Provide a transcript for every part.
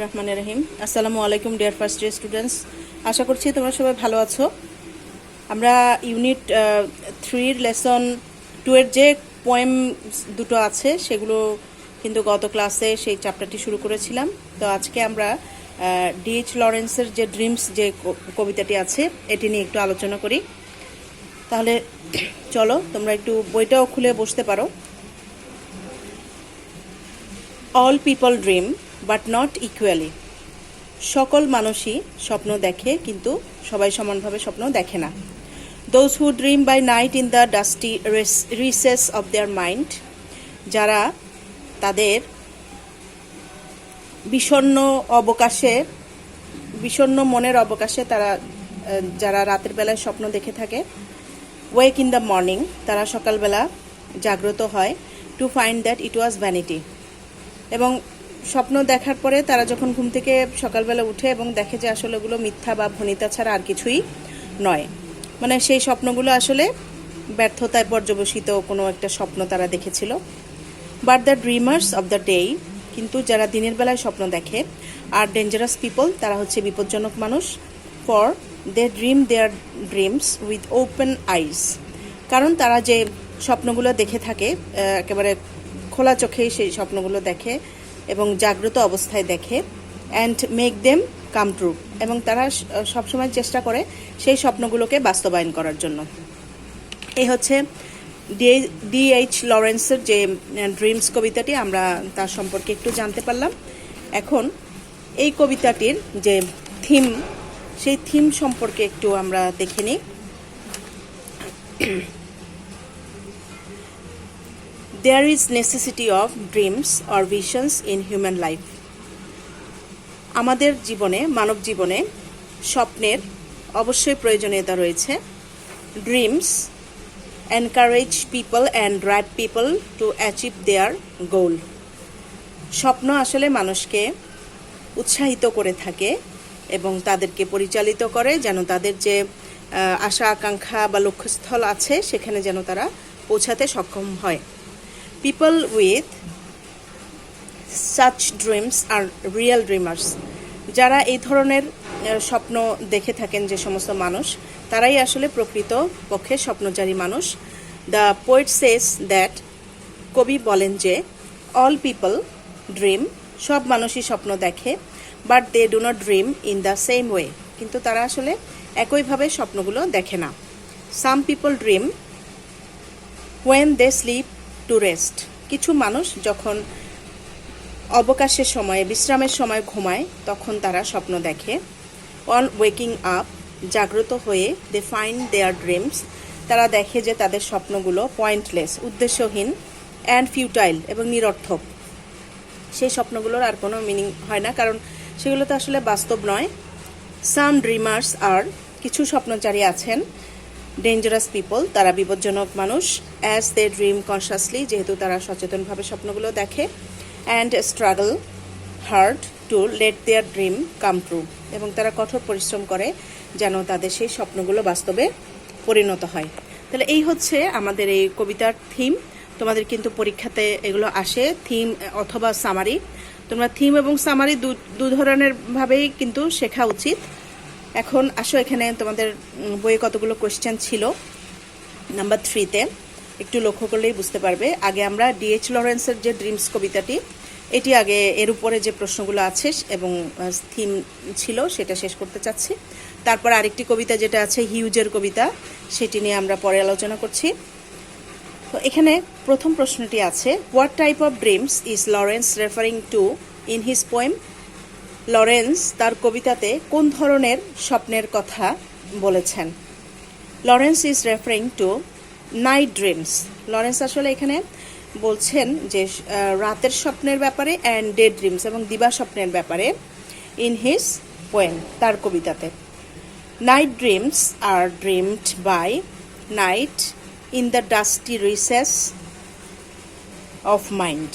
রহমানির রহিম। আসসালামু আলাইকুম ডিয়ার ফার্স্ট ইয়ার স্টুডেন্টস, আশা করছি তোমরা সবাই ভালো আছো। আমরা ইউনিট 3 লেসন 2 এর যে পোয়েম দুটো আছে সেগুলো কিন্তু গত ক্লাসে সেই চ্যাপ্টারটি শুরু করেছিলাম। তো আজকে আমরা ডিএইচ লরেন্সের যে ড্রিমস যে কবিতাটি আছে এটি নিয়ে একটু আলোচনা করি। তাহলে চলো তোমরা একটু বইটাও খুলে বসতে পারো। All people dream but not equally. সকল মানুষই স্বপ্ন দেখে কিন্তু সবাই সমানভাবে স্বপ্ন দেখে না। Those who dream by night in the dusty recesses of their mind. যারা তাদের বিষণ্ণ মনের অবকাশে তারা যারা রাতের বেলায় স্বপ্ন দেখে থাকে। ওয়েক ইন দ্য মর্নিং, তারা সকালবেলা জাগ্রত হয়। To find that it was vanity. এবং স্বপ্ন দেখার পরে তারা যখন ঘুম থেকে সকালবেলা উঠে এবং দেখে যে আসলে ওগুলো মিথ্যা বা ভনিতা ছাড়া আর কিছুই নয়, মানে সেই স্বপ্নগুলো আসলে ব্যর্থতায় পর্যবসিত কোনো একটা স্বপ্ন তারা দেখেছিল। But the dreamers of the day, কিন্তু যারা দিনের বেলায় স্বপ্ন দেখে, আর ডেঞ্জারাস পিপল, তারা হচ্ছে বিপজ্জনক মানুষ। For they dream their dreams with open eyes, কারণ তারা যে স্বপ্নগুলো দেখে থাকে একেবারে খোলা চোখেই সেই স্বপ্নগুলো দেখে এবং জাগ্রত অবস্থায় দেখে। And make them come true, এবং তারা সবসময় চেষ্টা করে সেই স্বপ্নগুলোকে বাস্তবায়ন করার জন্য। এই হচ্ছে ডিএইচ লরেন্সের যে ড্রিমস কবিতাটি, আমরা তার সম্পর্কে একটু জানতে পারলাম। এখন এই কবিতাটির যে থিম, সেই থিম সম্পর্কে একটু আমরা দেখে নিই। There is necessity of dreams or visions in human life. আমাদের জীবনে, মানব জীবনে স্বপ্নের অবশ্যই প্রয়োজনীয়তা রয়েছে। Dreams encourage people and drive people to achieve their goal. স্বপ্ন আসলে মানুষকে উৎসাহিত করে থাকে এবং তাদেরকে পরিচালিত করে যেন তাদের যে আশা আকাঙ্ক্ষা বা লক্ষ্যস্থল আছে সেখানে যেন তারা পৌঁছাতে সক্ষম হয়। People with such dreams are real dreamers. যারা এই ধরনের স্বপ্ন দেখে থাকেন যে সমস্ত মানুষ, তারাই আসলে প্রকৃত পক্ষে স্বপ্নচারী মানুষ। দ্য পোয়েট সেজ দ্যাট, কবি বলেন যে অল পিপল ড্রিম, সব মানুষই স্বপ্ন দেখে, but they do not dream in the same way, কিন্তু তারা আসলে একইভাবে স্বপ্নগুলো দেখে না। Some people dream when they sleep to rest. কিছু মানুষ যখন অবকাশের সময়ে, বিশ্রামের সময় ঘুমায়, তখন তারা স্বপ্ন দেখে। অন ওয়েকিং আপ, জাগ্রত হয়ে, দে ফাইন্ড দেয়ার ড্রিমস, তারা দেখে যে তাদের স্বপ্নগুলো পয়েন্টলেস, উদ্দেশ্যহীন, অ্যান্ড ফিউটাইল, এবং নিরর্থক। সেই স্বপ্নগুলোর আর কোনো মিনিং হয় না, কারণ সেগুলো তো আসলে বাস্তব নয়। সাম ড্রিমার্স আর, কিছু স্বপ্নচারী আছেন। ডেঞ্জারাস পিপল, তারা বিপজ্জনক মানুষ। অ্যাজ দে ড্রিম কনসাসলি, যেহেতু তারা সচেতনভাবে স্বপ্নগুলো দেখে। And struggle hard to let their dream come true, এবং তারা কঠোর পরিশ্রম করে যেন তাদের সেই স্বপ্নগুলো বাস্তবে পরিণত হয়। তাহলে এই হচ্ছে আমাদের এই কবিতার থিম। তোমাদের কিন্তু পরীক্ষাতে এগুলো আসে, থিম অথবা সামারি। তোমরা থিম এবং সামারি দু ধরনের ভাবেই কিন্তু শেখা উচিত। এখন আসো, এখানে তোমাদের বইয়ে কতগুলো কোয়েশ্চেন ছিল। নাম্বার 3-তে একটু লক্ষ্য করলেই বুঝতে পারবে। আগে আমরা ডিএইচ লরেন্সের যে ড্রিমস কবিতাটি, এটি আগে এর উপরে যে প্রশ্নগুলো আছে এবং থিম ছিল সেটা শেষ করতে চাচ্ছি। তারপর আরেকটি কবিতা যেটা আছে হিউজের কবিতা, সেটি নিয়ে আমরা পরে আলোচনা করছি। তো এখানে প্রথম প্রশ্নটি আছে, what type of dreams is Lawrence referring two in his poem. Lawrence তার কবিতাতে কোন ধরনের স্বপ্নের কথা বলেছেন? Lawrence is referring two night dreams. Lawrence আসলে এখানে বলছেন যে রাতের স্বপ্নের ব্যাপারে, অ্যান্ড ডে ড্রিমস, এবং দিবা স্বপ্নের ব্যাপারে, ইন হিজ পোয়েম, তার কবিতাতে। Night dreams are dreamed by night in the dusty recesses of mind.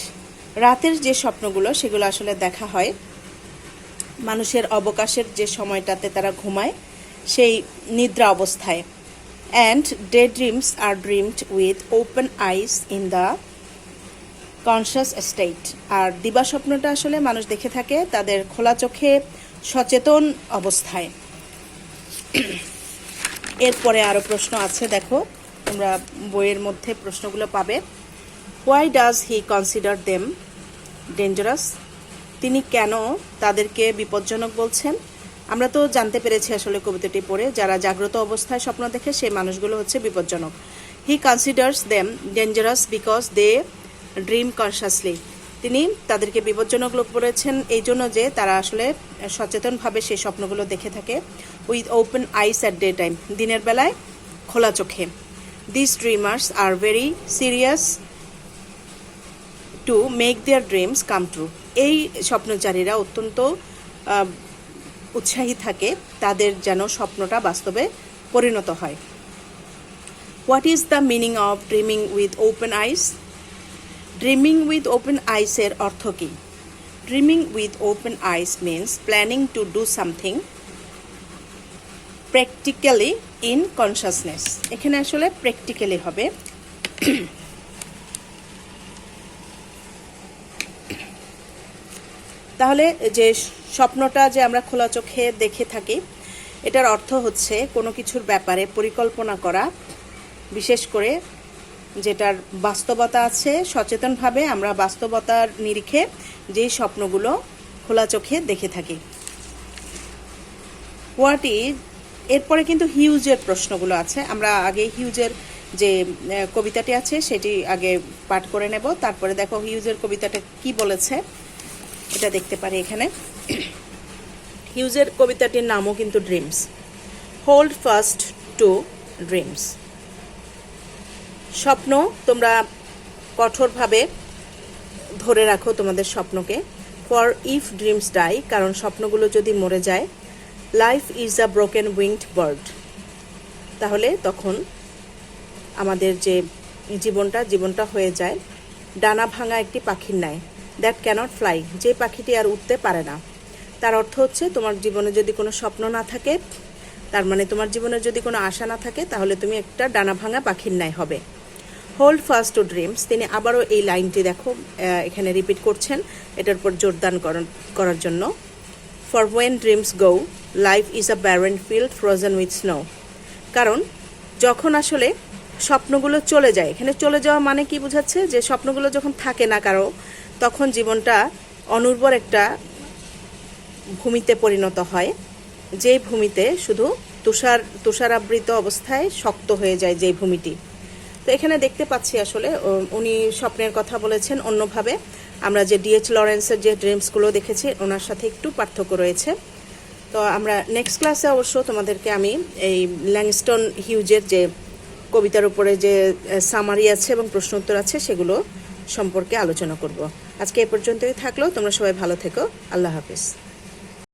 রাতের যে স্বপ্নগুলো সেগুলো আসলে দেখা হয় মানুষের অবকাশের যে সময়টাতে তারা ঘুমায়, সেই নিদ্রা অবস্থায়। And day dreams are dreamed with open eyes in the conscious state. আর দিবা স্বপ্নটা আসলে মানুষ দেখে থাকে তাদের খোলা চোখে সচেতন অবস্থায়। এরপরে আরও প্রশ্ন আছে, দেখো তোমরা বইয়ের মধ্যে প্রশ্নগুলো পাবে। Why does he consider them dangerous? তিনি কেন তাদেরকে বিপজ্জনক বলছেন? আমরা তো জানতে পেরেছি আসলে কবিতাটি পড়ে, যারা জাগ্রত অবস্থায় স্বপ্ন দেখে সেই মানুষগুলো হচ্ছে বিপজ্জনক। He considers them dangerous because they dream consciously. তিনি তাদেরকে বিপজ্জনক লোক বলেছেন এই জন্য যে তারা আসলে সচেতনভাবে সেই স্বপ্নগুলো দেখে থাকে। With open eyes at day time, দিনের বেলায় খোলা চোখে। This dreamers are very serious to make their dreams come true. এই স্বপ্নচারীরা অত্যন্ত উৎসাহী থাকে তাদের যেন স্বপ্নটা বাস্তবে পরিণত হয়। What is the meaning of dreaming with open eyes? Dreaming with open আইসের অর্থ কী? Dreaming with open eyes means planning to do something practically in consciousness. এখানে আসলে প্র্যাকটিক্যালি হবে। তাহলে যে স্বপ্নটা যে আমরা খোলা চোখে দেখে থাকি, এটার অর্থ হচ্ছে কোনো কিছুর ব্যাপারে পরিকল্পনা করা, বিশেষ করে যেটার বাস্তবতা আছে, সচেতনভাবে আমরা বাস্তবতার নিরিখে যেই স্বপ্নগুলো খোলা চোখে দেখে থাকি। হোয়াট ইজ, এরপরে কিন্তু হিউজের প্রশ্নগুলো আছে। আমরা আগে হিউজের যে কবিতাটি আছে সেটি আগে পাঠ করে নেব, তারপরে দেখো হিউজের কবিতাটা কি বলেছে এটা দেখতে পারি এখানে। হিউজের কবিতাটির নামও কিন্তু dreams. Hold fast to dreams. স্বপ্ন তোমরা কঠোরভাবে ধরে রাখো তোমাদের স্বপ্নকে। ফর ইফ ড্রিমস ডাই, কারণ স্বপ্নগুলো যদি মরে যায়। Life is a broken winked bird, তাহলে তখন আমাদের যে জীবনটা হয়ে যায় ডানা ভাঙা একটি পাখির ন্যায়। দ্যাট ক্যানট ফ্লাই, যে পাখিটি আর উঠতে পারে না। তার অর্থ হচ্ছে তোমার জীবনে যদি কোনো স্বপ্ন না থাকে, তার মানে তোমার জীবনে যদি কোনো আশা না থাকে, তাহলে তুমি একটা ডানা ভাঙা পাখির ন্যায় হবে। হোল্ড ফাস্ট টু ড্রিমস, তিনি আবারও এই লাইনটি দেখো এখানে রিপিট করছেন এটার উপর জোরদান করার জন্য। For when dreams go life is a barren field frozen with snow. কারণ যখন আসলে স্বপ্নগুলো চলে যায়, এখানে চলে যাওয়া মানে কি বোঝাচ্ছে, যে স্বপ্নগুলো যখন থাকে না কারো, তখন জীবনটা অনুর্বর একটা ভূমিতে পরিণত হয়, যেই ভূমিতে শুধু তুষারাবৃত অবস্থায় শক্ত হয়ে যায় যেই ভূমিটি। তো এখানে দেখতে পাচ্ছি আসলে উনি স্বপ্নের কথা বলেছেন অন্যভাবে। আমরা যে ডিএইচ লরেন্সের যে ড্রিমসগুলো দেখেছি ওনার সাথে একটু পার্থক্য রয়েছে। তো আমরা নেক্সট ক্লাসে অবশ্য তোমাদেরকে আমি এই ল্যাংস্টন হিউজের যে কবিতার উপরে যে সামারি আছে এবং প্রশ্ন উত্তর আছে সেগুলো সম্পর্কে আলোচনা করব। আজকে এ পর্যন্তই থাকলো। তোমরা সবাই ভালো থেকো। আল্লাহ হাফিজ।